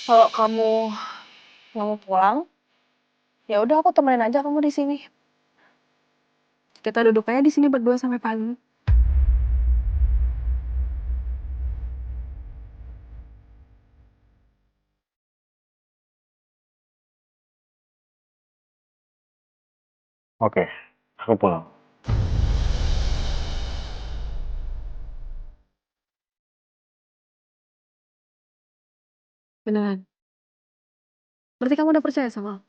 Kalau kamu nggak mau pulang, ya udah aku temenin aja kamu di sini. Kita duduk aja di sini berdua sampai pagi. Oke, aku pulang. Beneran. Berarti kamu udah percaya sama aku?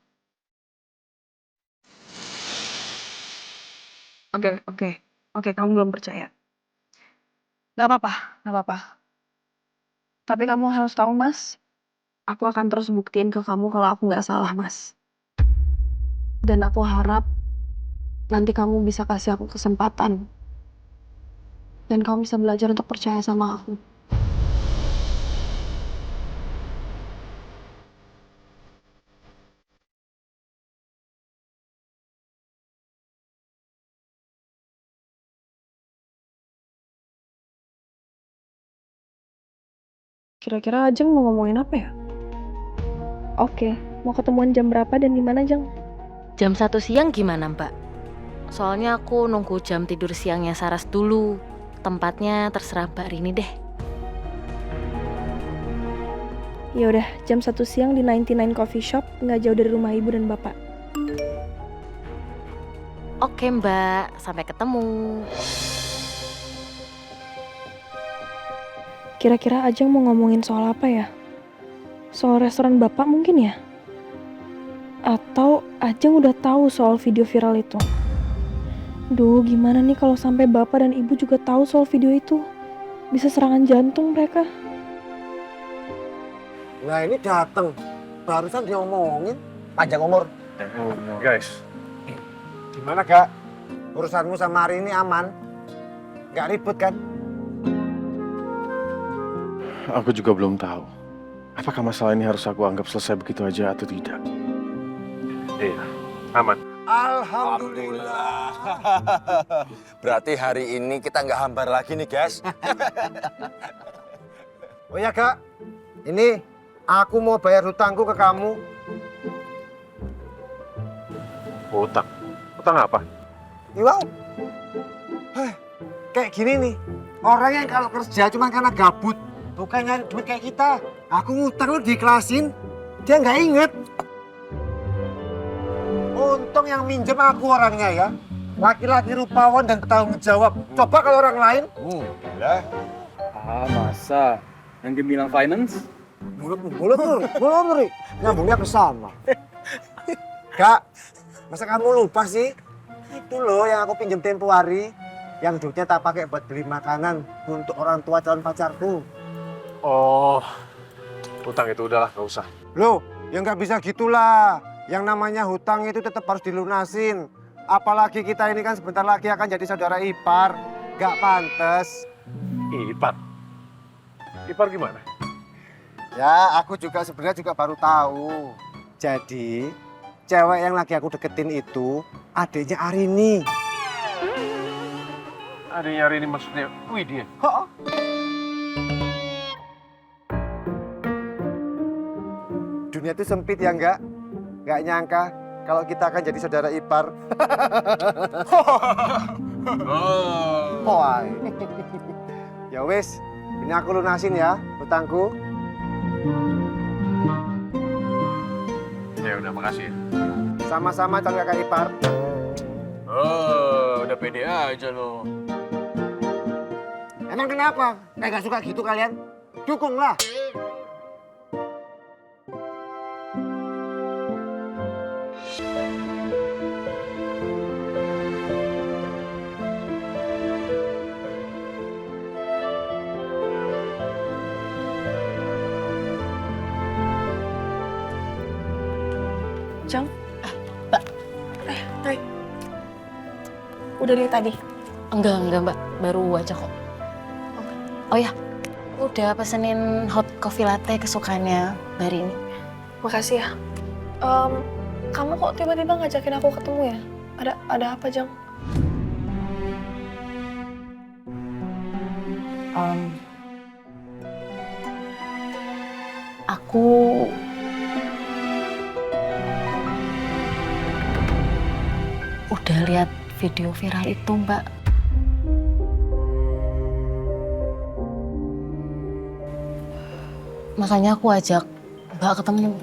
Oke, oke. Oke, kamu belum percaya. Gak apa-apa, gak apa-apa. Tapi kamu harus tahu, Mas. Aku akan terus buktiin ke kamu kalau aku nggak salah, Mas. Dan aku harap nanti kamu bisa kasih aku kesempatan. Dan kamu bisa belajar untuk percaya sama aku. Kira-kira Ajeng mau ngomongin apa ya? Oke, mau ketemuan jam berapa dan di mana, Jeng? Jam 1 siang gimana, Mbak? Soalnya aku nunggu jam tidur siangnya Saras dulu. Tempatnya terserah Mbak Rini deh. Ya udah, jam 1 siang di 99 Coffee Shop, nggak jauh dari rumah ibu dan bapak. Oke, Mbak. Sampai ketemu. Kira-kira Ajeng mau ngomongin soal apa ya? Soal restoran bapak mungkin ya? Atau Ajeng udah tahu soal video viral itu? Duh, gimana nih kalau sampai bapak dan ibu juga tahu soal video itu? Bisa serangan jantung mereka. Nah ini dateng, barusan dia ngomongin panjang umur. Guys, Gimana Gak? Urusanmu sama hari ini aman? Gak ribut kan? aku juga belum tahu. Apakah masalah ini harus aku anggap selesai begitu aja atau tidak? Iya, aman. Alhamdulillah. Berarti hari ini kita nggak hambar lagi nih, guys. Oh ya Kak, ini aku mau bayar hutangku ke kamu. Utang. Utang apa? Wow. Kayak gini nih, orang yang kalau kerja cuma karena gabut, bukan nyari duit kayak kita. Aku ngutang lu diikhlasin, dia nggak inget. Untung yang minjem aku orangnya ya. Laki-laki rupawan dan bertanggung jawab. Coba kalau orang lain, Lah, Masa? Yang gemilang finance? mulut, Ri. Nyambungnya ke sama. Kak, masa kamu lupa sih? Itu loh yang aku pinjem tempo hari. Yang duitnya tak pakai buat beli makanan untuk orang tua calon pacarku. Oh, utang itu udahlah, nggak usah. Loh, ya nggak bisa gitulah. Yang namanya hutang itu tetap harus dilunasin. Apalagi kita ini kan sebentar lagi akan jadi saudara ipar. Nggak pantas. Ipar. Ipar gimana? Ya, aku juga sebenarnya juga baru tahu. Jadi, cewek yang lagi aku deketin itu adiknya Arini. Ada yang nyari ini maksudnya Widya. Dunia itu sempit ya nggak? Nggak nyangka kalau kita akan jadi saudara ipar. Wah. Ya wis, ini aku lunasin ya hutangku. Ya udah, makasih ya. Sama-sama calon kakak ipar. Oh, udah pede aja lo. Emang kenapa? Kayak nggak suka gitu kalian? Dukunglah. Jeng? Mbak. Hai. Udah dari tadi? Enggak, Mbak. Baru aja kok. Oh ya, udah pesenin hot coffee latte kesukaannya Mbak Rini. Makasih ya. Kamu kok tiba-tiba ngajakin aku ketemu ya? Ada apa, Jeng? Aku aku udah lihat video viral itu, Mbak. Makanya aku ajak Mbak ketemu.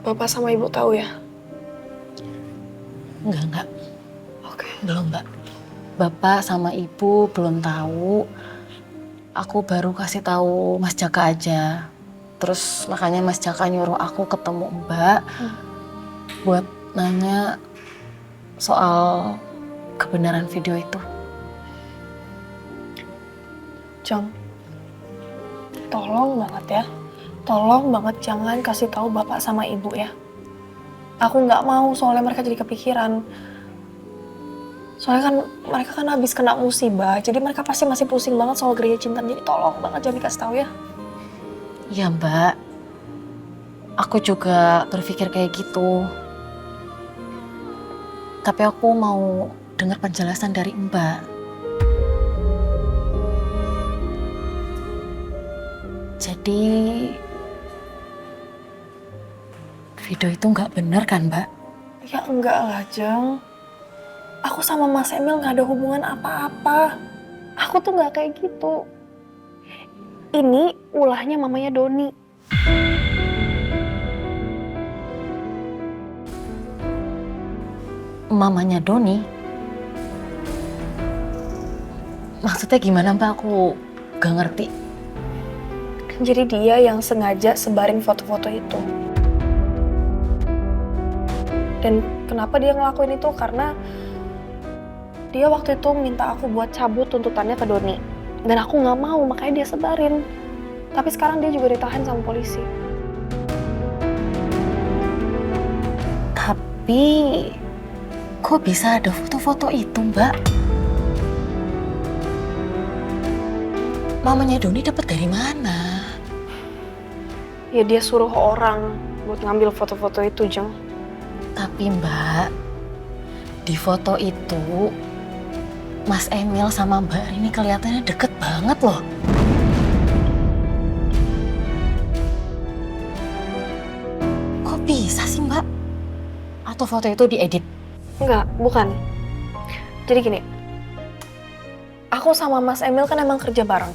Bapak sama Ibu tahu ya? Enggak. Oke. Belum, Mbak. Bapak sama Ibu belum tahu. Aku baru kasih tahu Mas Jaka aja. Terus makanya Mas Jaka nyuruh aku ketemu Mbak buat nanya soal kebenaran video itu. Jang, tolong banget ya. Tolong banget jangan kasih tahu Bapak sama Ibu ya. Aku nggak mau soalnya mereka jadi kepikiran. Soalnya kan mereka kan habis kena musibah, jadi mereka pasti masih pusing banget soal gereja cinta. Jadi tolong banget jangan dikasih tahu ya. Iya, Mbak. Aku juga berpikir kayak gitu. Tapi aku mau dengar penjelasan dari Mbak. Jadi video itu nggak benar kan, Mbak? Ya enggak lah, Jang. Aku sama Mas Emil nggak ada hubungan apa-apa. Aku tuh nggak kayak gitu. Ini ulahnya mamanya Doni. Mamanya Doni? Maksudnya gimana, Mbak? Aku gak ngerti. Jadi dia yang sengaja sebarin foto-foto itu. Dan kenapa dia ngelakuin itu? Karena dia waktu itu minta aku buat cabut tuntutannya ke Doni. Dan aku nggak mau, makanya dia sebarin. Tapi sekarang dia juga ditahan sama polisi. Tapi kok bisa ada foto-foto itu, Mbak? Mamanya Doni dapat dari mana? Ya dia suruh orang buat ngambil foto-foto itu, Jeng. Tapi Mbak, di foto itu Mas Emil sama Mbak ini kelihatannya deket banget loh. Kok bisa sih, Mbak? Atau foto itu diedit? Enggak, bukan. Jadi gini, aku sama Mas Emil kan emang kerja bareng.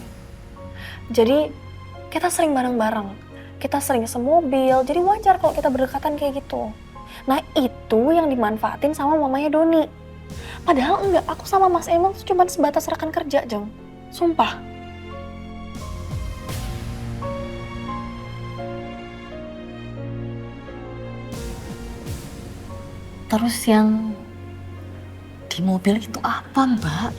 Jadi kita sering bareng-bareng. Kita sering semobil, jadi wajar kalau kita berdekatan kayak gitu. Nah itu yang dimanfaatin sama mamanya Doni. Padahal enggak, aku sama Mas Emil tuh cuma sebatas rekan kerja, Jeng. Sumpah. Terus yang di mobil itu apa, Mbak?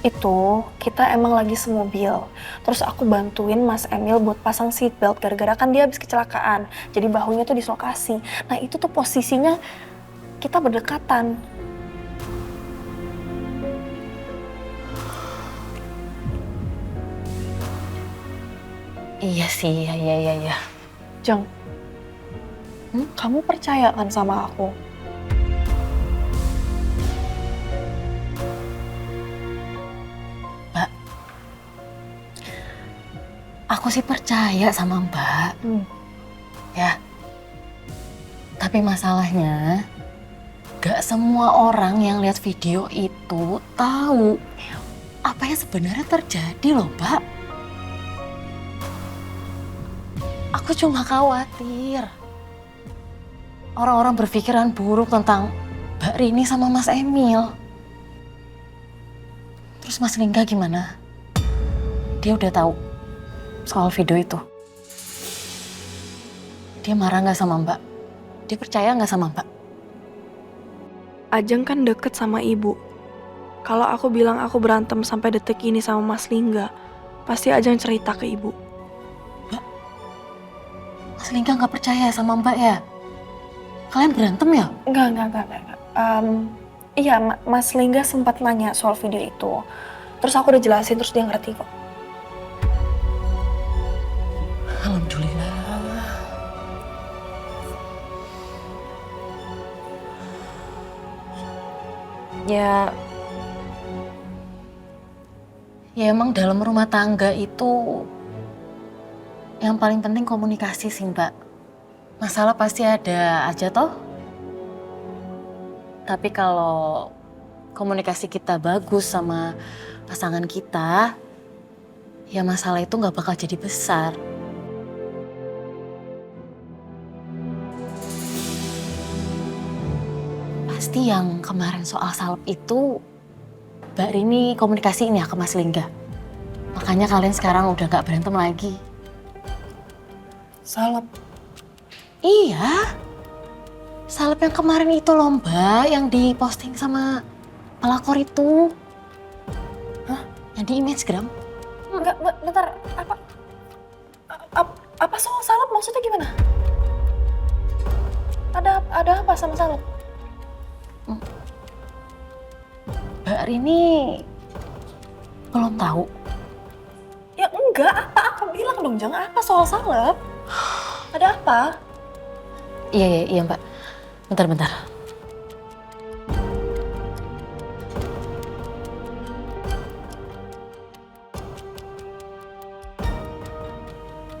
Itu kita emang lagi semobil. Terus aku bantuin Mas Emil buat pasang seatbelt gara-gara kan dia habis kecelakaan. Jadi bahunya tuh dislokasi. Nah itu tuh posisinya kita berdekatan. Iya sih, iya. Jeng, kamu percaya kan sama aku? Mbak, aku sih percaya sama Mbak. Ya, tapi masalahnya gak semua orang yang lihat video itu tahu apa yang sebenarnya terjadi loh, Mbak. Aku cuma khawatir orang-orang berpikiran buruk tentang Mbak Rini sama Mas Emil. Terus Mas Lingga gimana? Dia udah tahu soal video itu. Dia marah nggak sama Mbak? Dia percaya nggak sama Mbak? Ajeng kan deket sama ibu. Kalau aku bilang aku berantem sampai detik ini sama Mas Lingga, pasti Ajeng cerita ke ibu. Mas Lingga nggak percaya sama Mbak ya? Kalian berantem ya? Enggak. Iya, Mas Lingga sempat nanya soal video itu. Terus aku udah jelasin, terus dia ngerti kok. Alhamdulillah. Ya, ya emang dalam rumah tangga itu yang paling penting komunikasi sih, Mbak. Masalah pasti ada aja toh. Tapi kalau komunikasi kita bagus sama pasangan kita, ya masalah itu nggak bakal jadi besar. Pasti yang kemarin soal salep itu Mbak Rini komunikasiin ya ke Mas Lingga. Makanya kalian sekarang udah gak berantem lagi. Salep. Iya. Salep yang kemarin itu loh Mbak, yang diposting sama pelakor itu. Hah? Yang di Instagram. Enggak, bentar. Apa soal salep maksudnya gimana? Ada apa sama salep? Mbak Rini belum tahu. Ya enggak, apa bilang dong, jangan apa soal salep. Ada apa? Iya Mbak. Bentar.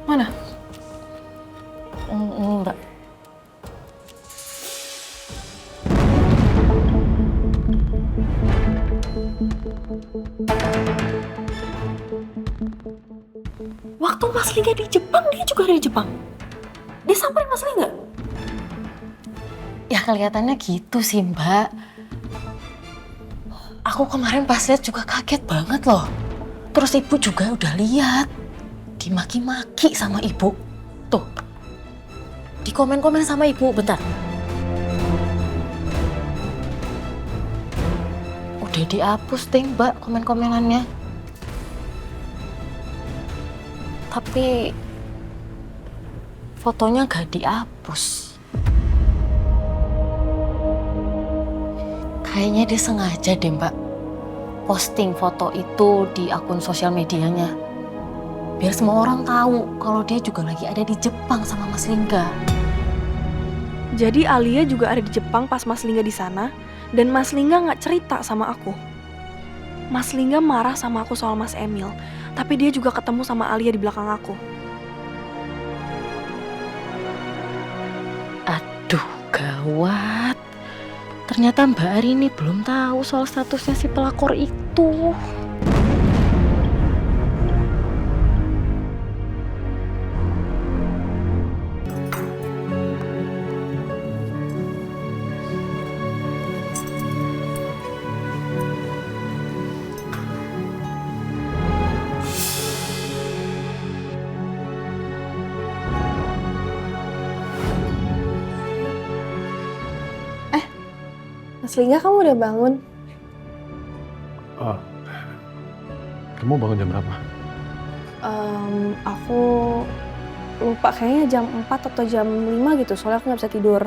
Mana? Mbak. Waktu Mas Lingga di Jepang, dia juga ada di Jepang. Dia samperin Mas Lingga? Ya kelihatannya gitu sih Mbak. Aku kemarin pas lihat juga kaget banget loh. Terus ibu juga udah lihat. Dimaki-maki sama ibu. Tuh. Di komen-komen sama ibu, bentar. Udah dihapus deh Mbak komen-komenannya. Tapi fotonya gak dihapus. Kayaknya dia sengaja deh Mbak posting foto itu di akun sosial medianya. Biar semua orang tahu kalau dia juga lagi ada di Jepang sama Mas Lingga. Jadi Alia juga ada di Jepang pas Mas Lingga di sana, dan Mas Lingga nggak cerita sama aku. Mas Lingga marah sama aku soal Mas Emil, tapi dia juga ketemu sama Alia di belakang aku. Aduh, gawat. Ternyata Mbak Arini belum tahu soal statusnya si pelakor itu. Mas Lingga, kamu udah bangun? Oh, kamu bangun jam berapa? Aku lupa, kayaknya jam 4 atau jam 5 gitu, soalnya aku nggak bisa tidur.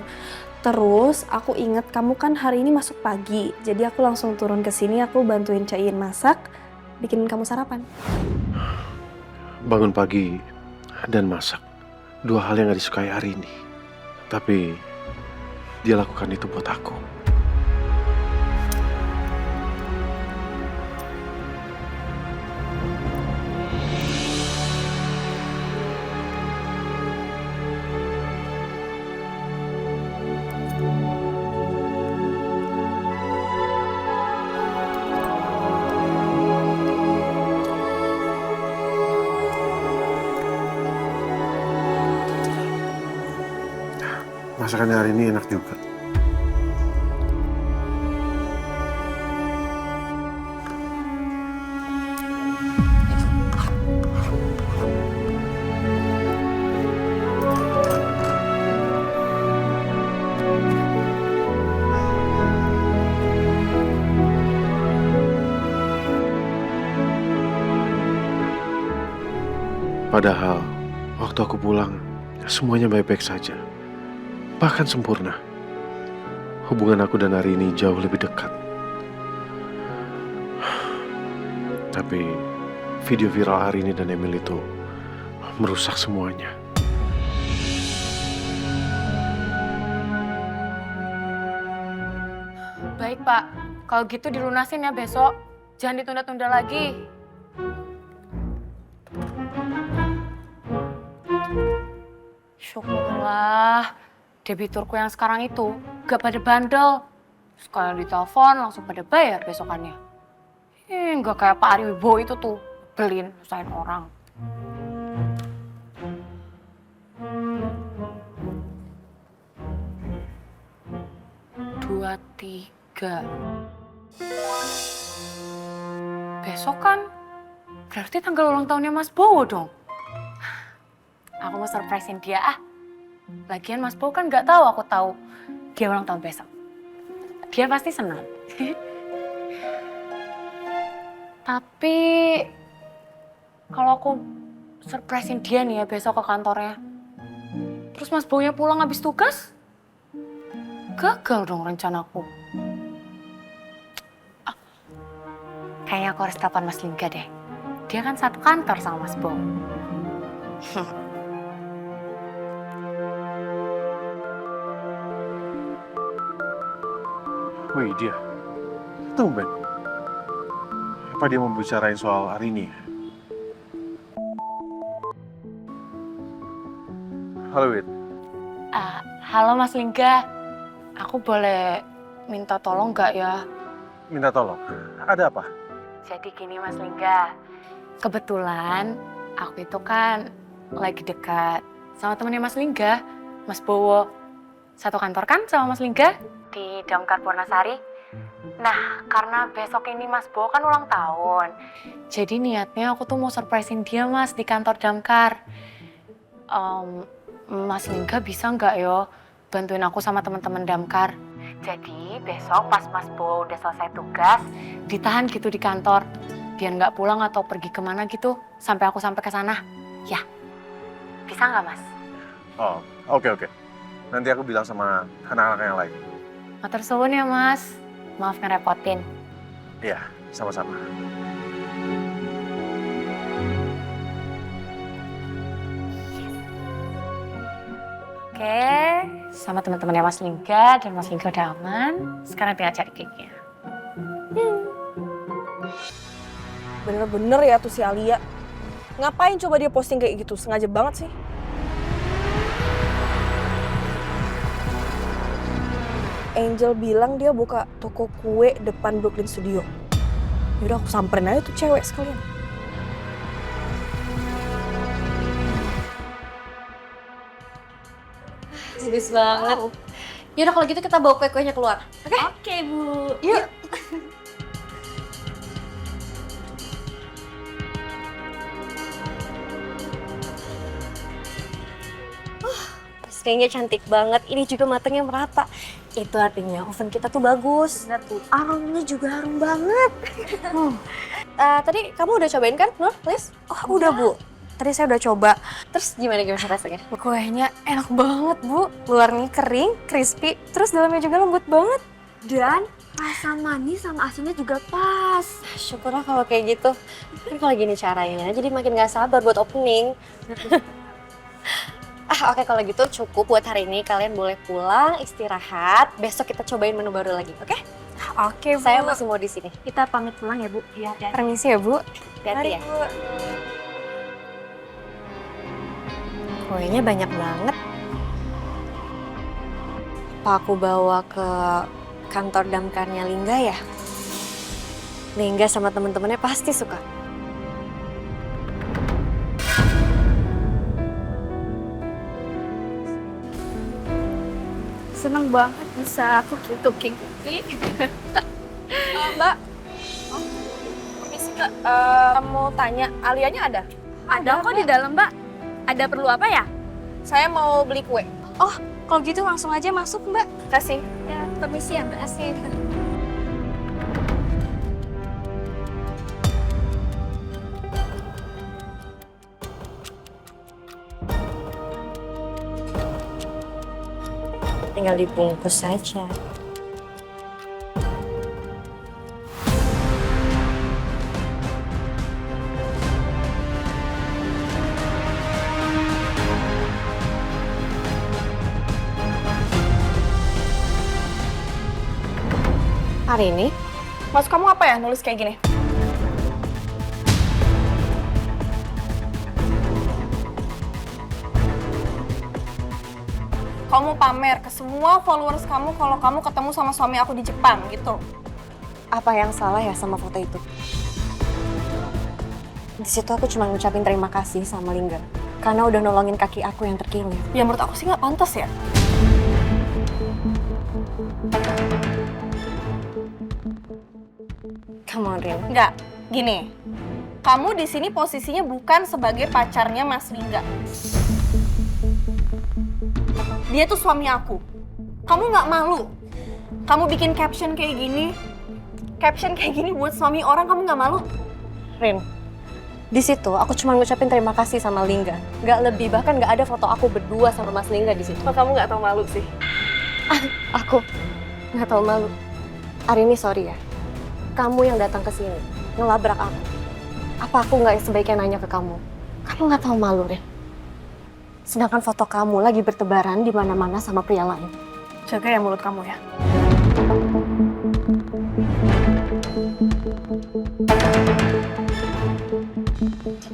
Terus aku inget kamu kan hari ini masuk pagi, jadi aku langsung turun ke sini, aku bantuin Caiin masak, bikinin kamu sarapan. Bangun pagi dan masak. Dua hal yang gak disukai hari ini. Tapi dia lakukan itu buat aku. Masakannya hari ini enak juga. Padahal waktu aku pulang, semuanya baik-baik saja. Bahkan sempurna. Hubungan aku dan Arini jauh lebih dekat. Tapi video viral Arini dan Emil itu merusak semuanya. Baik Pak, Kalau gitu dilunasin ya besok. Jangan ditunda-tunda lagi. Syukurlah, debiturku yang sekarang itu gak pada bandel. Sekalian ditelepon langsung pada bayar besokannya. Nggak kayak Pak Ari Wibowo itu tuh, belin, nyusahin orang. Dua, tiga. Besok kan berarti tanggal ulang tahunnya Mas Bowo dong. Aku mau surprisein dia ah. Lagian Mas Bowo kan nggak tahu aku tahu dia ulang tahun besok. Dia pasti senang. Tapi kalau aku surprisein dia nih ya besok ke kantornya. Terus Mas Bowo-nya pulang habis tugas? Gagal dong rencanaku. Kayaknya aku harus telepon Mas Lingga deh. Dia kan satu kantor sama Mas Bowo. Wih, dia. Tumben. Apa dia mau bicarain soal Arini? Halo, Wid. Halo Mas Lingga. Aku boleh minta tolong nggak ya? Minta tolong. Ada apa? Jadi gini Mas Lingga, kebetulan aku itu kan lagi dekat sama temennya Mas Lingga, Mas Bowo. Satu kantor kan sama Mas Lingga di Damkar Purnasari. Nah, karena besok ini Mas Bowo kan ulang tahun. Jadi niatnya aku tuh mau surprisein dia Mas di kantor Damkar. Mas Lingga bisa nggak yo bantuin aku sama teman-teman Damkar? Jadi besok pas Mas Bowo udah selesai tugas, ditahan gitu di kantor. Biar nggak pulang atau pergi kemana gitu sampai aku sampai ke sana. Ya, bisa nggak Mas? Oh, oke. Nanti aku bilang sama anak-anak yang lain. Matur suwun ya Mas, maaf ngerepotin. Iya, sama-sama. Oke, sama teman-temannya Mas Lingga dan Mas Lingga udah aman. Sekarang tinggal cari cake-nya. Bener-bener ya tuh si Alia. Ngapain coba dia posting kayak gitu? Sengaja banget sih. Angel bilang dia buka toko kue depan Brooklyn Studio. Yaudah aku samperin aja tuh cewek sekalian. Bagus banget. Yaudah kalau gitu kita bawa kue-kuenya keluar. Oke? Oke, Bu. Yuk. Pastinya cantik banget. Ini juga matangnya merata. Itu artinya oven kita tuh bagus. Aromanya juga harum banget. Tadi kamu udah cobain kan, Nur? Liz? Oh, udah, Bu. Tadi saya udah coba. Terus gimana rasanya? Kuenya enak banget, Bu. Luarnya kering, crispy, terus dalamnya juga lembut banget. Dan rasa manis sama asinnya juga pas. Syukurlah kalau kayak gitu. Kan kalau gini caranya, jadi makin gak sabar buat opening. Oke, kalau gitu cukup buat hari ini. Kalian boleh pulang, istirahat. Besok kita cobain menu baru lagi, oke? Oke, Bu. Saya masih mau di sini. Kita pamit pulang ya, Bu. Iya, permisi ya, Bu. Hati-hati ya. Bu. Kuenya banyak banget. Apa aku bawa ke kantor damkarnya Lingga ya? Lingga sama temen-temennya pasti suka. Seneng banget bisa cooking. Mbak, permisi Kak. Mau tanya, Alianya ada? Ada kok di dalam, Mbak. Ada perlu apa ya? Saya mau beli kue. Oh, kalau gitu langsung aja masuk, Mbak. Kasih. Ya, permisi ya, Mbak. Asik. Tinggal dibungkus saja. Hari ini Maksud kamu apa ya nulis kayak gini? Kamu pamer ke semua followers kamu kalau kamu ketemu sama suami aku di Jepang gitu. Apa yang salah ya sama foto itu? Di situ aku cuma ngucapin terima kasih sama Lingga karena udah nolongin kaki aku yang terkilir. Ya menurut aku sih nggak pantas ya. Come on, Rin. Nggak, gini. Kamu di sini posisinya bukan sebagai pacarnya Mas Lingga. Dia tuh suami aku. Kamu nggak malu? Kamu bikin caption kayak gini? Caption kayak gini buat suami orang, kamu nggak malu? Rin, di situ aku cuma ngucapin terima kasih sama Lingga. Nggak lebih, bahkan nggak ada foto aku berdua sama Mas Lingga di situ. Oh, kamu nggak tahu malu sih? Aku nggak tahu malu. Hari ini sorry ya. Kamu yang datang ke sini ngelabrak aku. Apa aku nggak sebaiknya nanya ke kamu? Kamu nggak tahu malu, Rin. Sedangkan foto kamu lagi bertebaran di mana-mana sama pria lain. Jaga ya mulut kamu ya.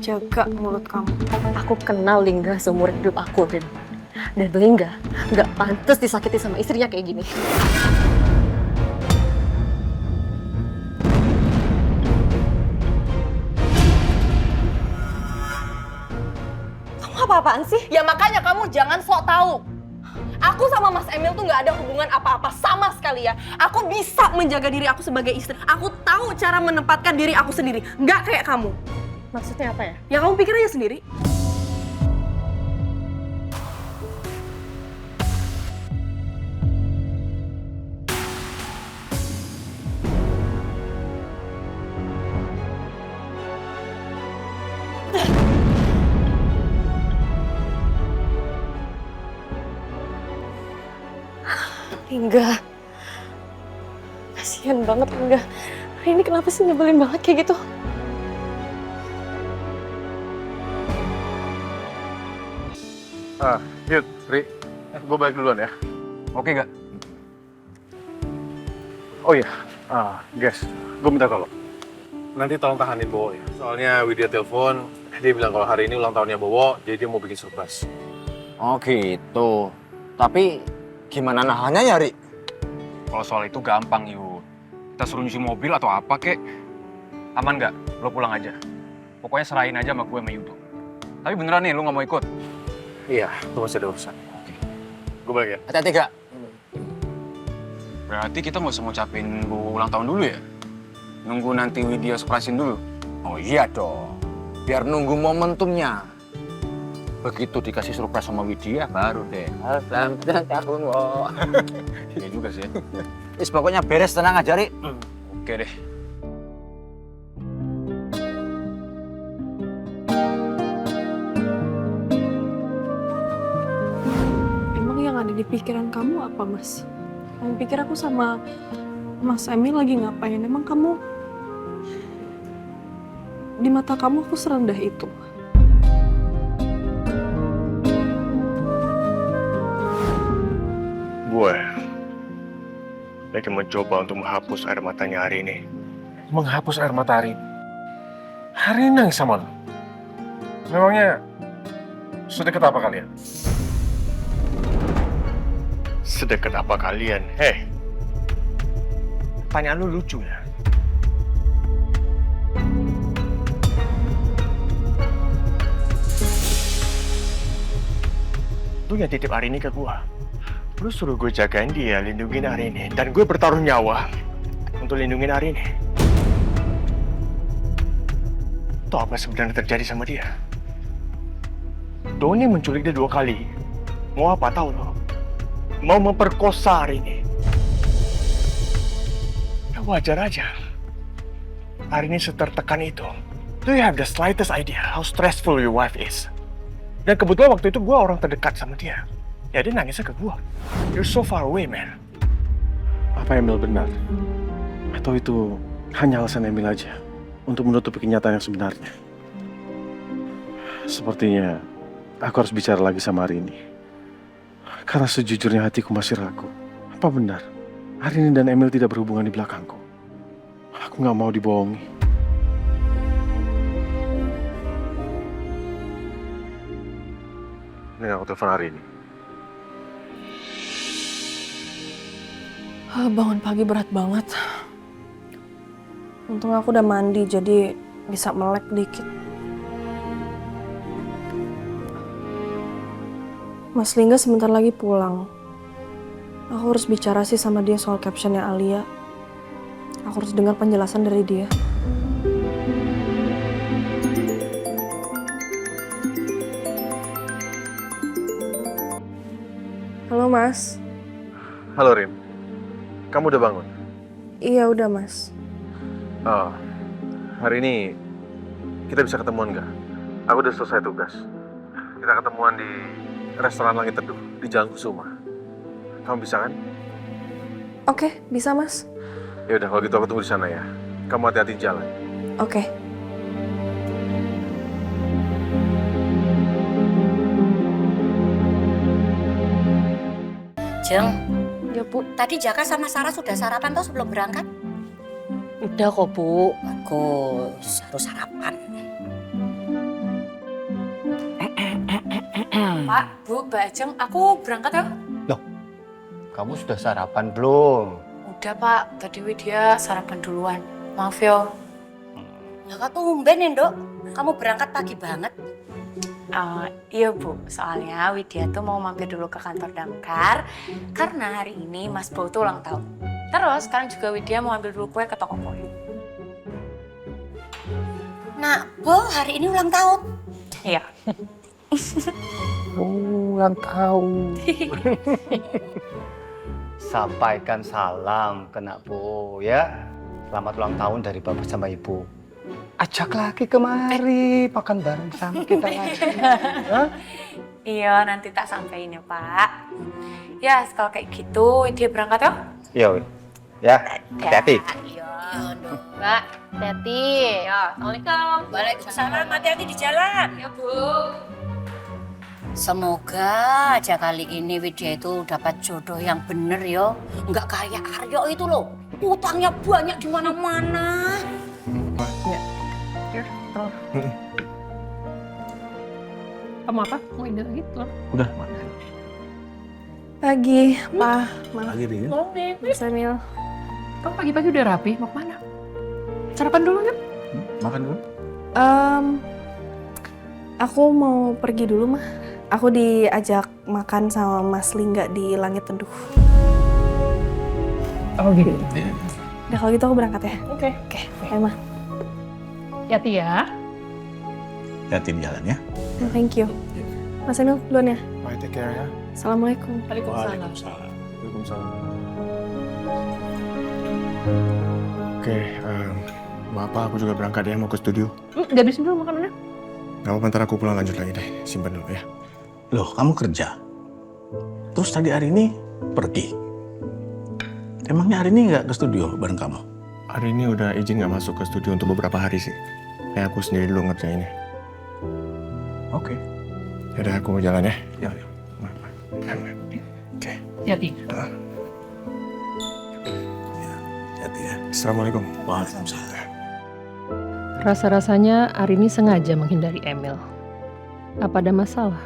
Jaga mulut kamu. Aku kenal Lingga seumur hidup aku, Rin. Dan Lingga nggak pantas disakiti sama istrinya kayak gini. Kamu apa-apaan sih? Ya makanya kamu jangan sok tahu. Aku sama Mas Emil tuh nggak ada hubungan apa-apa sama sekali ya. Aku bisa menjaga diri aku sebagai istri. Aku tahu cara menempatkan diri aku sendiri. Nggak kayak kamu. Maksudnya apa ya? Ya kamu pikir aja sendiri. Lingga. Kasihan banget Lingga. Ini kenapa sih nyebelin banget kayak gitu? Yud, Ri, gue balik duluan ya. Oke gak? Oh iya, guys, gue minta tolong. Nanti tolong tahanin Bowo ya. Soalnya Widya telepon, dia bilang kalau hari ini ulang tahunnya Bowo, jadi dia mau bikin surprise. Oh gitu. Tapi gimana nahannya ya, Ri? Kalau soal itu gampang, Yud. Kita suruh nyuci mobil atau apa, kek. Aman nggak? Lo pulang aja. Pokoknya serahin aja sama gue sama Yudo. Tapi beneran nih, lo nggak mau ikut? Iya, gue masih ada urusan. Oke. Gue balik ya. Hati-hati gak? Berarti kita nggak usah ngucapin ulang tahun dulu ya? Nunggu nanti Widya surprisein dulu? Oh iya dong. Biar nunggu momentumnya. Begitu dikasih surprise sama Widya, baru deh. Selamat tahun, Wo. Iya juga sih. Wis pokoknya beres, tenang aja, Ri. Oke deh. Emang yang ada di pikiran kamu apa, Mas? Kamu pikir aku sama Mas Emil lagi ngapain? Emang kamu... Di mata kamu aku serendah itu? Gue lagi mencoba untuk menghapus air matanya hari ini. Menghapus air mata hari ini? Hari ini nangis sama lo? Memangnya sedekat apa kalian? Sedekat apa kalian? Hei, pertanyaan lu lucu ya? Lu yang titip hari ini ke gua. Lu suruh gue jagain dia, lindungin hari ini. Dan gue bertaruh nyawa untuk lindungin hari ini. Itu apa sebenarnya terjadi sama dia? Doni menculik dia 2 kali. Mau apa tahu lo? Mau memperkosa hari ini. Ya wajar aja. Hari ini setertekan itu. Do you have the slightest idea how stressful your wife is? Dan kebetulan waktu itu gue orang terdekat sama dia. Ya dia nangisnya ke gue. You're so far away, man. Apa Emil benar? Atau itu hanya alasan Emil aja untuk menutupi kenyataan yang sebenarnya? Sepertinya aku harus bicara lagi sama Arini. Karena sejujurnya hatiku masih ragu. Apa benar Arini dan Emil tidak berhubungan di belakangku? Aku nggak mau dibohongi. Ini aku telepon hari ini. Bangun pagi berat banget. Untung aku udah mandi jadi bisa melek dikit. Mas Lingga sebentar lagi pulang. Aku harus bicara sih sama dia soal captionnya Alia. Aku harus dengar penjelasan dari dia. Halo Mas. Halo Rin, kamu udah bangun? Iya udah Mas. Oh, hari ini kita bisa ketemuan nggak? Aku udah selesai tugas. Kita ketemuan di restoran Langit Teduh di Jalan Kusuma. Kamu bisa kan? Oke, bisa Mas. Ya udah, kalau gitu aku tunggu di sana ya. Kamu hati-hati di jalan. Oke. Jeng, Ya Bu, tadi Jaka sama Sarah sudah sarapan toh sebelum berangkat? udah kok Bu. Bagus, harus sarapan. Pak, Bu, Mbak Ajeng, aku berangkat ya? Kamu sudah sarapan belum? Udah Pak, tadi Widya sarapan duluan. Maaf ya. Ya kok tumben ya, Nduk? Kamu berangkat pagi banget. Iya Bu, soalnya Widya tuh mau mampir dulu ke kantor damkar karena hari ini Mas Bo tuh ulang tahun. Terus sekarang juga Widya mau ambil dulu kue ke toko kue. Nah, Bo hari ini ulang tahun. Iya. Ulang tahun. Sampaikan salam ke Nak Bo ya. Selamat ulang tahun dari Bapak sama Ibu. Ajak lagi kemari, makan bareng sama kita lagi. Iya, nanti tak sampein ya Pak. Ya, kalau kayak gitu Widya berangkat ya? Iya, ya. Hati-hati. Iya, Nduk. Mbak, hati-hati. Ya, Assalamualaikum. Waalaikumsalam, hati-hati di jalan. Ya Bu. Semoga aja kali ini Widya itu dapat jodoh yang bener yo. Nggak kayak Aryo itu loh. Utangnya banyak di mana-mana. Kamu apa? Mau ini lagi telur? Udah, Pagi, Pa, Ma, lagi Rin. Mas Emil. Kamu pagi-pagi udah rapi, mau kemana? Sarapan dulu yuk. Makan dulu. Aku mau pergi dulu, Mah. Aku diajak makan sama Mas Lingga di Langit Teduh. Oh gitu. Udah kalau gitu aku berangkat ya. Oke. Oke, ayo Mah. Hati-hati ya. Hati di jalan ya. Thank you. Mas Emil, duluan ya. Bye, take care ya. Assalamualaikum. Waalaikumsalam. Waalaikumsalam. Oke, Bapak aku juga berangkat ya, mau ke studio. Gabisin dulu makanannya. Gak apa-apa, ntar aku pulang lanjut lagi deh. Simpan dulu ya. Loh, kamu kerja. Terus tadi hari ini pergi. Emangnya hari ini nggak ke studio bareng kamu? Hari ini udah izin nggak masuk ke studio untuk beberapa hari sih. Kayak aku sendiri dulu ngerjainnya. Oke. Yaudah, aku mau jalan ya. Ya. Oke. Hati-hati. Hati ya. Assalamualaikum. Waalaikumsalam. Rasa-rasanya Arini sengaja menghindari Emil. Apa ada masalah?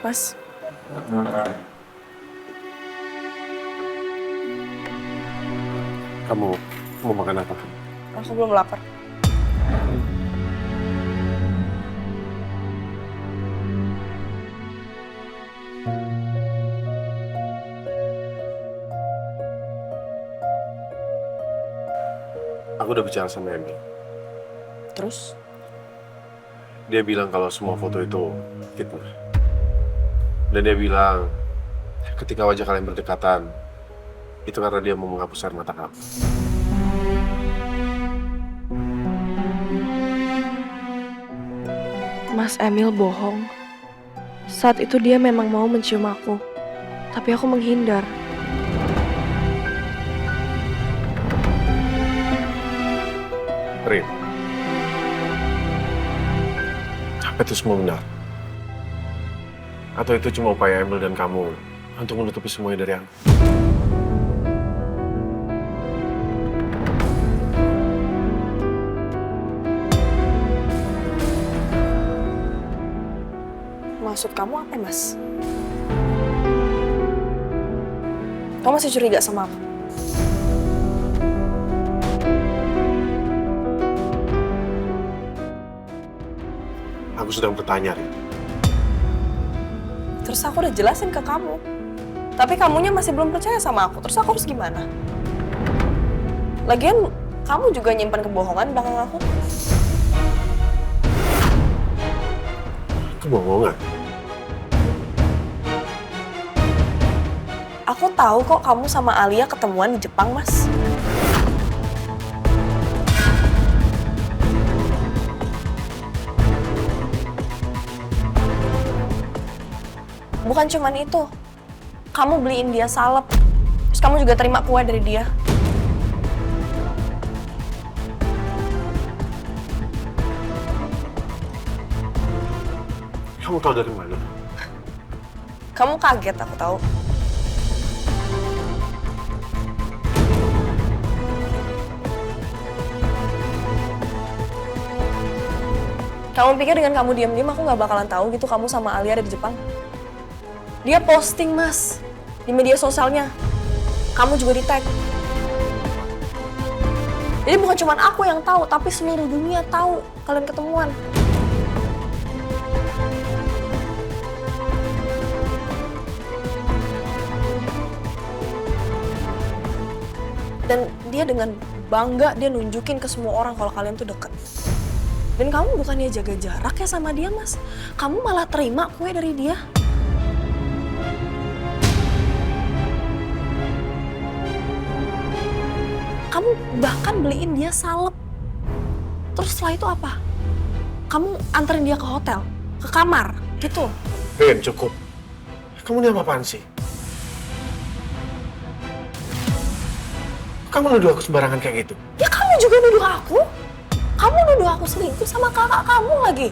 Mas, Kamu mau makan apa? aku belum lapar. udah bicara sama Emil. Terus? Dia bilang kalau semua foto itu fitnah. Dan dia bilang ketika wajah kalian berdekatan, itu karena dia mau menghapus air mata kamu. Mas Emil bohong. Saat itu dia memang mau mencium aku. Tapi aku menghindar. Rin, apa itu semua benar? Atau itu cuma upaya Emil dan kamu untuk menutupi semuanya dari aku? Maksud kamu apa, Mas? Kamu masih curiga sama aku? Aku sedang bertanya, Rin. Terus aku udah jelasin ke kamu. Tapi kamunya masih belum percaya sama aku. Terus aku harus gimana? Lagian, kamu juga nyimpan kebohongan belakang aku. Kebohongan? Aku tahu kok kamu sama Alia ketemuan di Jepang, Mas. Bukan cuman itu. Kamu beliin dia salep. Terus kamu juga terima kue dari dia. Kamu tahu dari mana? Kamu kaget, aku tahu. Kamu pikir dengan kamu diam-diam aku nggak bakalan tahu gitu kamu sama Alia ada di Jepang? Dia posting, Mas, di media sosialnya. Kamu juga di-tag. Jadi bukan cuma aku yang tahu, tapi seluruh dunia tahu kalian ketemuan. Dan dia dengan bangga dia nunjukin ke semua orang kalau kalian tuh deket. Dan kamu bukannya jaga jarak ya sama dia, Mas. Kamu malah terima kue dari dia. Kamu bahkan beliin dia salep. Terus setelah itu apa? Kamu anterin dia ke hotel, ke kamar, gitu. Rin, cukup. Kamu ini apa-apaan sih? Kamu nuduh aku sembarangan kayak gitu? Ya kamu juga nuduh aku. Kamu nuduh aku selingkuh sama kakak kamu lagi.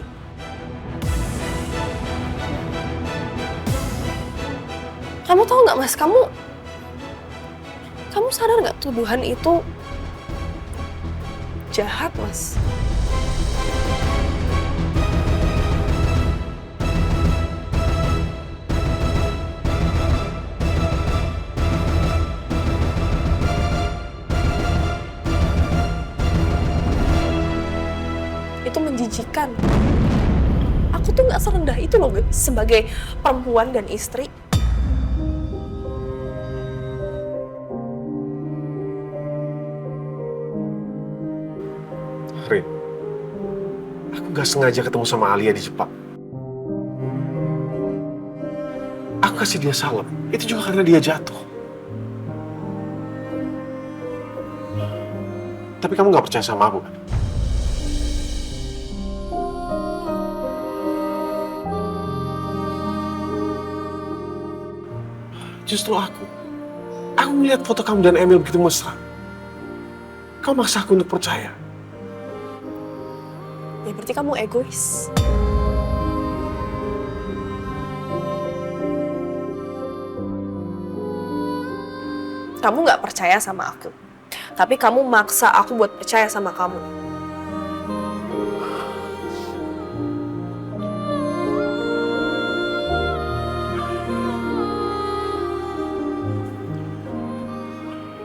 Kamu tahu nggak, Mas? Kamu sadar nggak tuduhan itu jahat, Mas? Itu menjijikan. Aku tuh nggak serendah itu loh sebagai perempuan dan istri. Rin, aku gak sengaja ketemu sama Alia di Jepang. Aku kasih dia salep, itu juga karena dia jatuh. Tapi kamu gak percaya sama aku kan? Justru aku melihat foto kamu dan Emil begitu mesra. Kau maksa aku untuk percaya. Ya berarti kamu egois. Kamu nggak percaya sama aku. Tapi kamu maksa aku buat percaya sama kamu.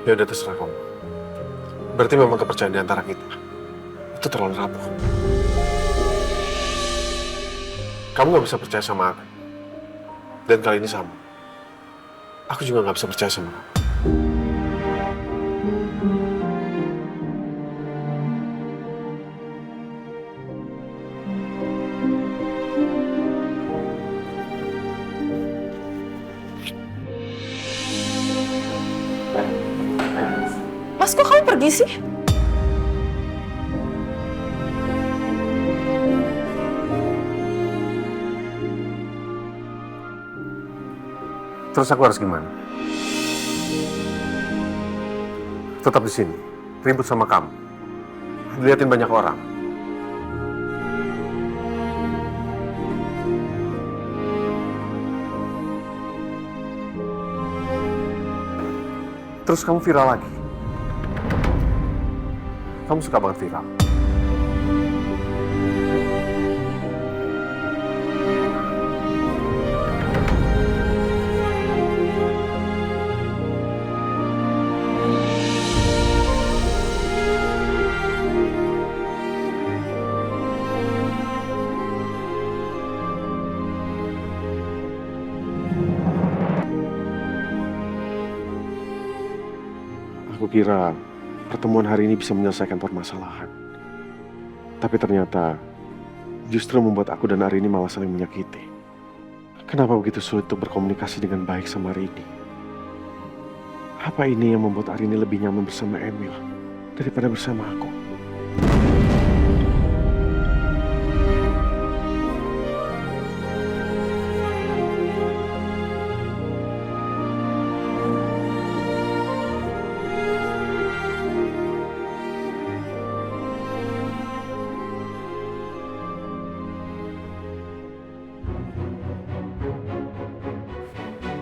Ya udah terserah kamu. Berarti memang kepercayaan di antara kita itu terlalu rapuh. Kamu gak bisa percaya sama aku. Dan kali ini sama. Aku juga gak bisa percaya sama kamu. lagi sih? Terus aku harus gimana? Tetap di sini, ribut sama kamu, diliatin banyak orang. Terus kamu viral lagi. Kamu suka banget viral. Aku kira pertemuan hari ini bisa menyelesaikan permasalahan. Tapi ternyata justru membuat aku dan Arini malah saling menyakiti. Kenapa begitu sulit untuk berkomunikasi dengan baik sama Arini? Apa ini yang membuat Arini lebih nyaman bersama Emil daripada bersama aku?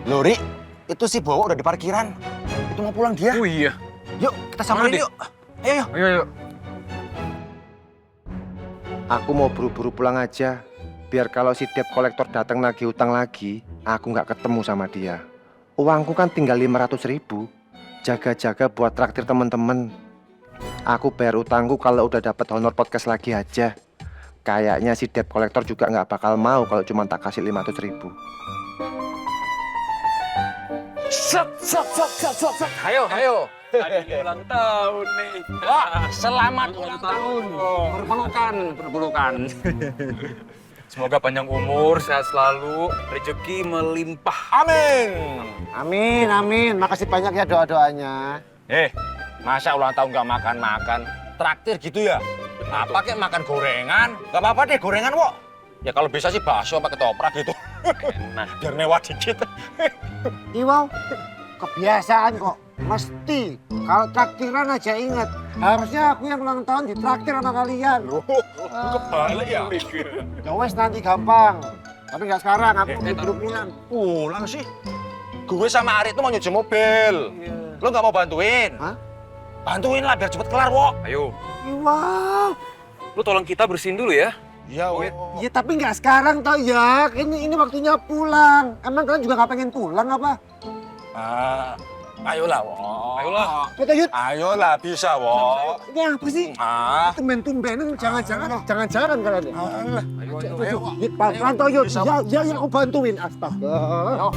Lori, itu si Bowo udah di parkiran. Itu mau pulang dia. Oh iya. Yuk, kita samperin yuk. Ayo, yuk. Ayo. Aku mau buru-buru pulang aja. Biar kalau si debt kolektor datang lagi utang lagi, aku nggak ketemu sama dia. Uangku kan tinggal 500.000. Jaga-jaga buat traktir temen-temen. Aku bayar utangku kalau udah dapat honor podcast lagi aja. Kayaknya si debt kolektor juga nggak bakal mau kalau cuma tak kasih 500.000. Set. Ayo. Hari ulang tahun nih. Wah, selamat ulang tahun. Berpelukan. Semoga panjang umur, sehat selalu, rezeki melimpah. Amin. Amin. Makasih banyak ya doa-doanya. Masa ulang tahun nggak makan-makan? Traktir gitu ya? Apa kek makan gorengan? Nggak apa-apa deh gorengan, Wok. Ya kalau bisa sih bakso pakai ketoprak gitu. Enak. Biar mewah dikit. Iwau, kebiasaan kok. Mesti. Kalau traktiran aja ingat. Harusnya aku yang ulang tahun ditraktir sama kalian. Kebalik ya? Ya wes nanti gampang. Tapi nggak sekarang, aku mau buru pulang. Pulang sih. Gue sama Arit tuh mau nyuci mobil. Lo nggak mau bantuin? Hah? Bantuin lah biar cepet kelar, Wok. Ayo, Iwau. lu tolong kita bersihin dulu ya. Ya, Ya tapi nggak sekarang tau ya. Ini waktunya pulang. Emang kalian juga nggak pengen pulang apa? Ayolah, Wok. Ayolah. Kita yuk. Ayolah, bisa, Wok. Ini apa sih? Tumben-tumbenan jangan-jangan kalian. Ayo. Yuk, pelan-pelan tau yuk. Ya, aku bantuin. Astaga.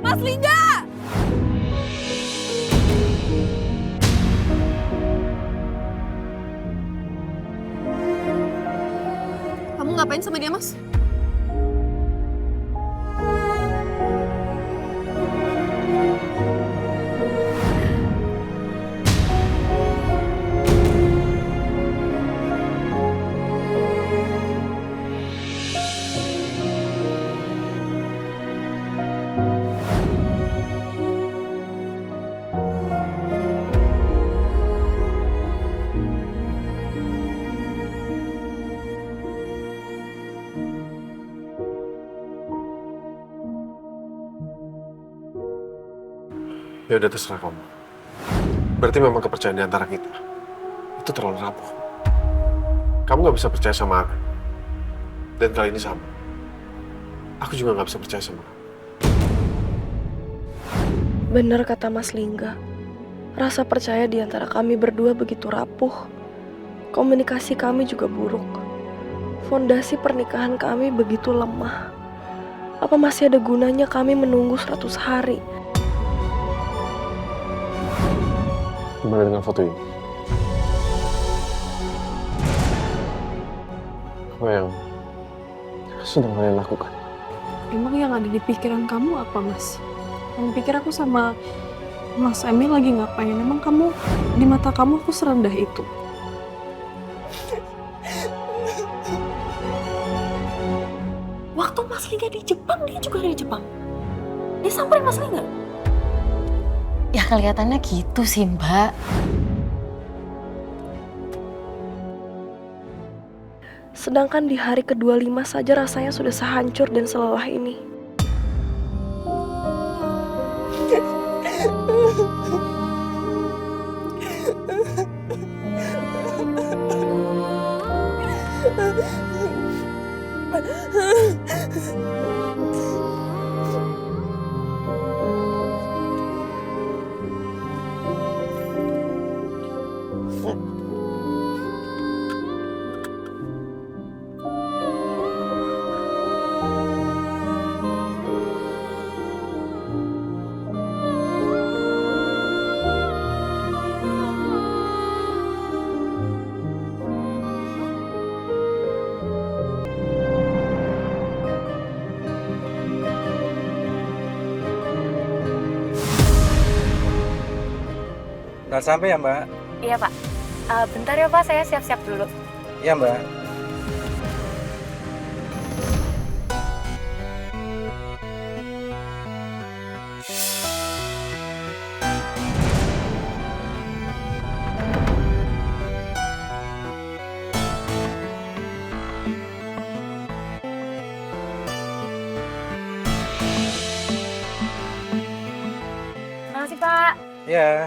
Mas Lingga! Kamu ngapain sama dia, Mas? Ya udah terserah kamu. Berarti memang kepercayaan di antara kita itu terlalu rapuh. Kamu nggak bisa percaya sama aku. Dan kali ini sama. Aku juga nggak bisa percaya sama kamu. Bener kata Mas Lingga. Rasa percaya di antara kami berdua begitu rapuh. Komunikasi kami juga buruk. Fondasi pernikahan kami begitu lemah. Apa masih ada gunanya kami menunggu 100 hari? Gimana dengan foto ini? Apa yang sedang kalian lakukan? Emang yang ada di pikiran kamu apa, Mas? Kamu pikir aku sama Mas Emil lagi ngapain? Emang kamu, di mata kamu aku serendah itu? Waktu Mas Li di Jepang, dia juga ada di Jepang. Dia samperin Mas Li nggak? Ya kelihatannya gitu sih, Mbak. Sedangkan di hari ke-25 saja rasanya sudah sehancur dan selelah ini. Udah sampai ya, Mbak? Iya, Pak. Bentar ya, Pak. Saya siap-siap dulu. Iya, Mbak. Makasih, Pak. Iya.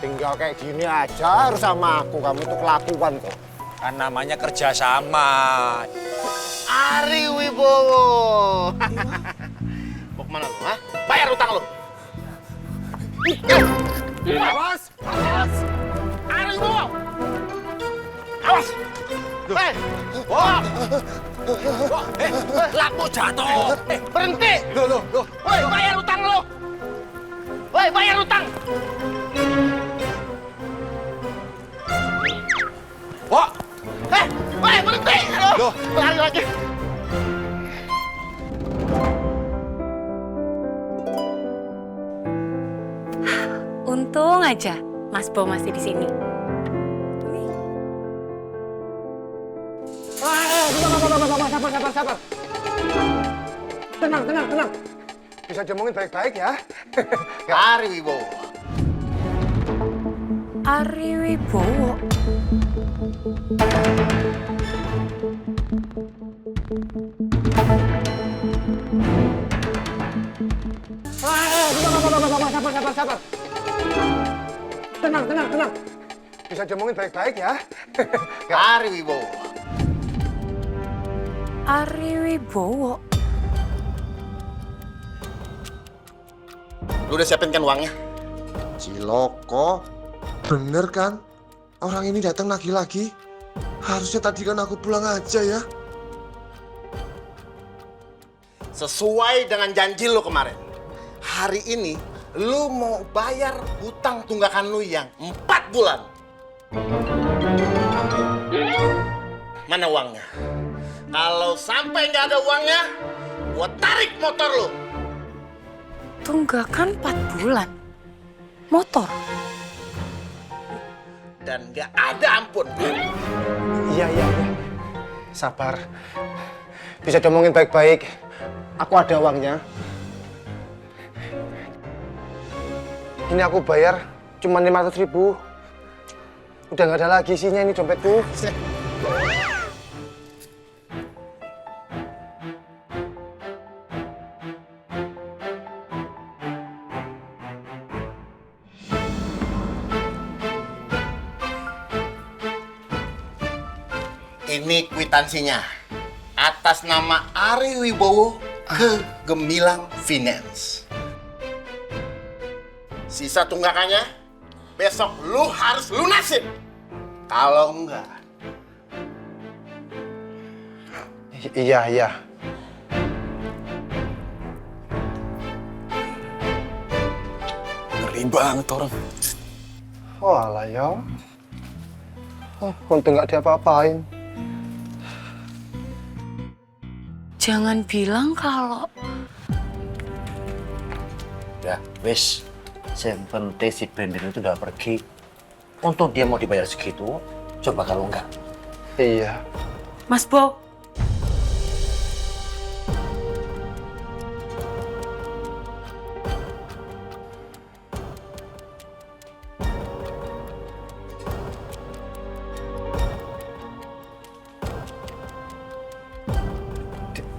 Tinggal kayak gini aja harus sama aku. Kamu tuh kelakuan kok. Kan namanya kerjasama. Ari Wibowo. Mau kemana lu, ha? Bayar utang lu. Awas! Awas! Ari Wibowo! Awas! Hei! Wah! Lampu jatuh! Berhenti! Loh. Woi, bayar utang lu! Woi, bayar utang! Wah! Woi, berhenti! Loh, lari lagi. Untung aja Mas Bo masih di sini. Sabar. Tenang. Bisa diomongin baik-baik ya. Ari Wibowo. Ari Wibowo. Sabar. Tenang. Bisa diomongin baik-baik ya. Ari Wibowo. Ari Wibowo. Lu udah siapin kan uangnya? Ciloko, bener kan? Orang ini datang lagi-lagi. Harusnya tadi kan aku pulang aja ya. Sesuai dengan janji lu kemarin. Hari ini lu mau bayar hutang tunggakan lu yang 4 bulan. Mana uangnya? Kalau sampai nggak ada uangnya, gua tarik motor lu. Tunggakan 4 bulan. Motor. Dan nggak ada ampun. Iya. Sabar. Bisa diomongin baik-baik. Aku ada uangnya. Ini aku bayar cuma 500.000. Udah nggak ada lagi isinya ini dompetku. Ini kwitansinya. atas nama Ari Wibowo ke Gemilang Finance. Sisa tunggakannya besok lu harus lunasin. Kalau enggak, Iya. Ngeri banget orang. Oh alah ya. Untung nggak diapa-apain. Jangan bilang kalau... ya wis. Yang penting si Brandon itu udah pergi. Untung dia mau dibayar segitu. Coba kalau enggak. Iya. Mas Bo,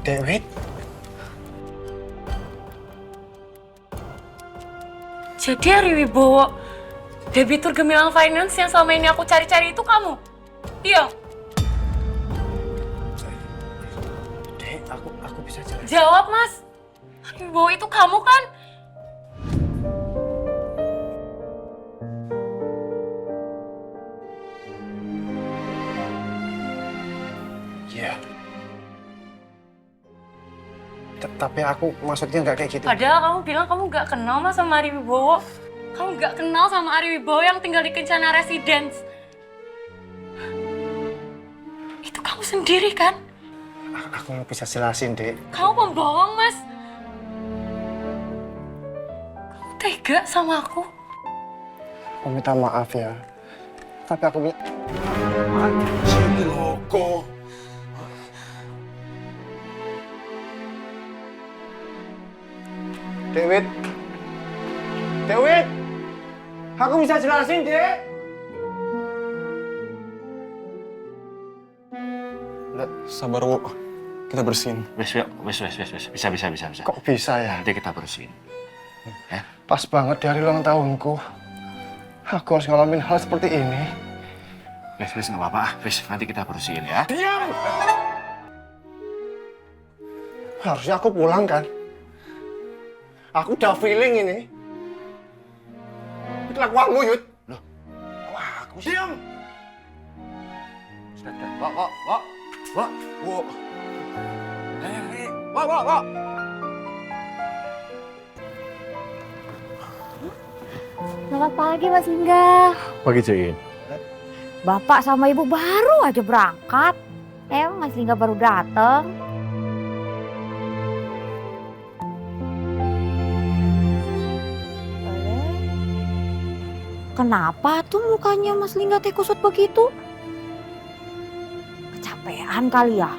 Dewi, Jadi Ari Wibowo, debitur Gemilang Finance yang selama ini aku cari-cari itu kamu? Iya. Dek, aku bisa jelasin. Jawab, Mas. Ari Wibowo itu kamu kan? Iya. Tapi aku maksudnya nggak kayak gitu. Padahal kamu bilang kamu nggak kenal Mas sama Ari Wibowo. Kamu nggak kenal sama Ari Wibowo yang tinggal di Kencana Residence. Itu kamu sendiri kan? Aku nggak bisa jelasin, Dek. Kamu pembohong, Mas. Kamu tega sama aku. Aku minta maaf ya. Tapi aku punya... Anjing loko. Dewit. Aku bisa jelasin, Dek. Sabar, Wu. Kita bersihin. Wes. Bisa. Kok bisa ya? Nanti kita bersihin. Pas banget di hari ulang tahunku. Aku harus ngalamin hal seperti ini. Wes, nggak apa-apa. Wes, nanti kita bersihin ya. Diam! Harusnya aku pulang kan? Aku udah feeling ini. Itu lakuanmu, Yud. Loh? Wah, aku diam! Sudah. Wok. Wok. Selamat pagi Mas Lingga. Pagi, Cuin. Bapak sama Ibu baru aja berangkat. Mas Lingga baru datang. Kenapa tuh mukanya Mas Lingga teh kusut begitu? Kecapean kali ya?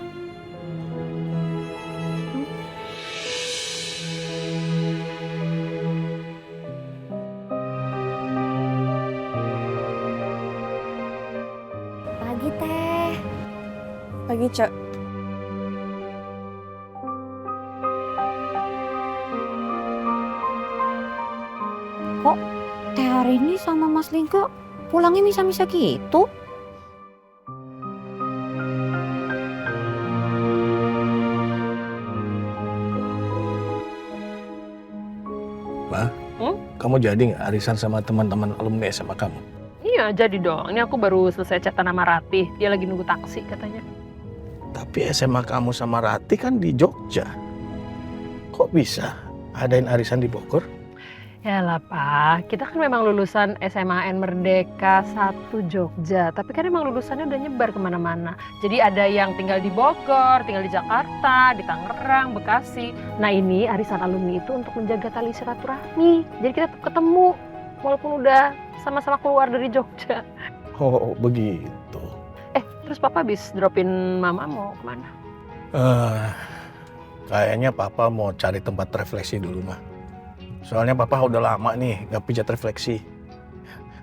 Pagi teh. Pagi, Cok. Kok teh hari ini sama Mas Lingga pulangnya misa-misa gitu? Ma, kamu jadi nggak arisan sama teman-teman alumni SMA kamu? Iya, jadi dong. Ini aku baru selesai chatan sama Ratih. Dia lagi nunggu taksi katanya. Tapi SMA kamu sama Rati kan di Jogja. Kok bisa adain arisan di Bogor? Yalah Pak, kita kan memang lulusan SMAN Merdeka 1 Jogja. Tapi kan emang lulusannya udah nyebar kemana-mana. Jadi ada yang tinggal di Bogor, tinggal di Jakarta, di Tangerang, Bekasi. Nah ini arisan alumni itu untuk menjaga tali silaturahmi. Jadi kita tetap ketemu, walaupun udah sama-sama keluar dari Jogja. Oh, begitu. Terus Papa habis dropin Mama mau kemana? Kayaknya Papa mau cari tempat refleksi dulu, Ma. Soalnya Papa udah lama nih nggak pijat refleksi.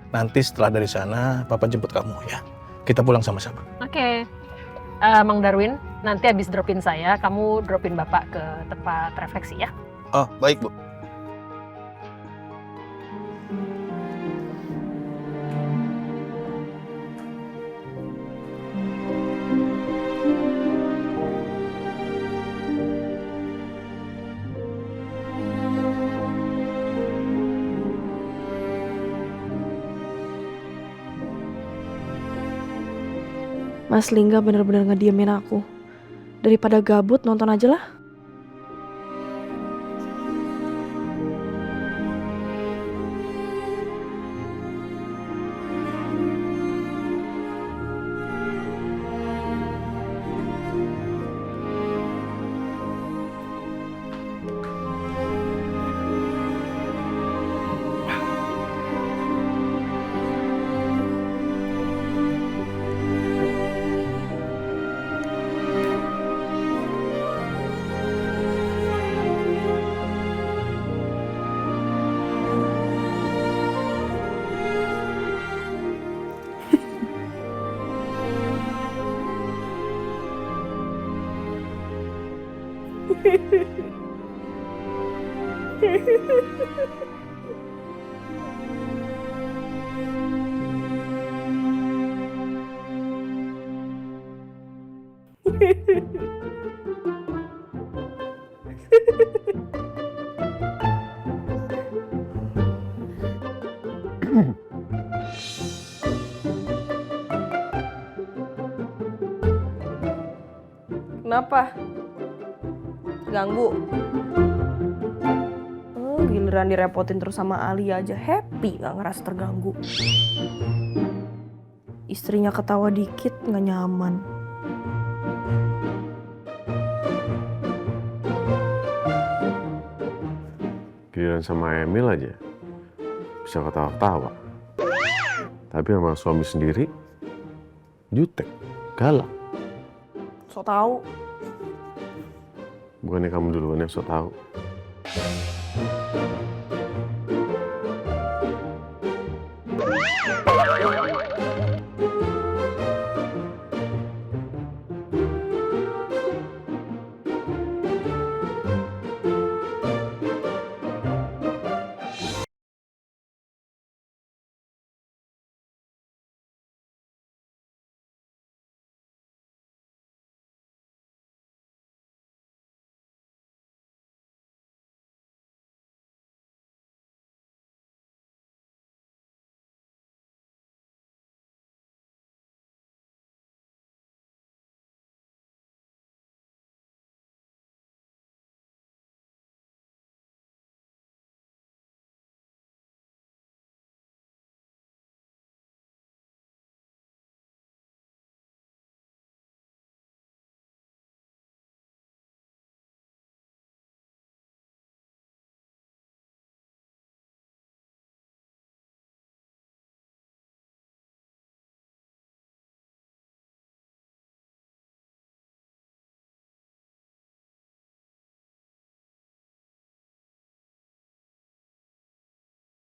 Nanti setelah dari sana, Papa jemput kamu ya. Kita pulang sama-sama. Oke. Mang Darwin, nanti habis dropin saya, kamu dropin Bapak ke tempat refleksi ya. Oh, baik, Bu. Mas Lingga bener-bener ngediemin aku. Daripada gabut nonton aja lah. Kenapa? Ganggu? Giliran direpotin terus sama Ali aja happy, gak ngerasa terganggu. Istrinya ketawa dikit gak nyaman. Giliran sama Emil aja bisa ketawa-ketawa. Tapi sama suami sendiri jutek, galak. So tau. Bukannya kamu duluan yang so tahu.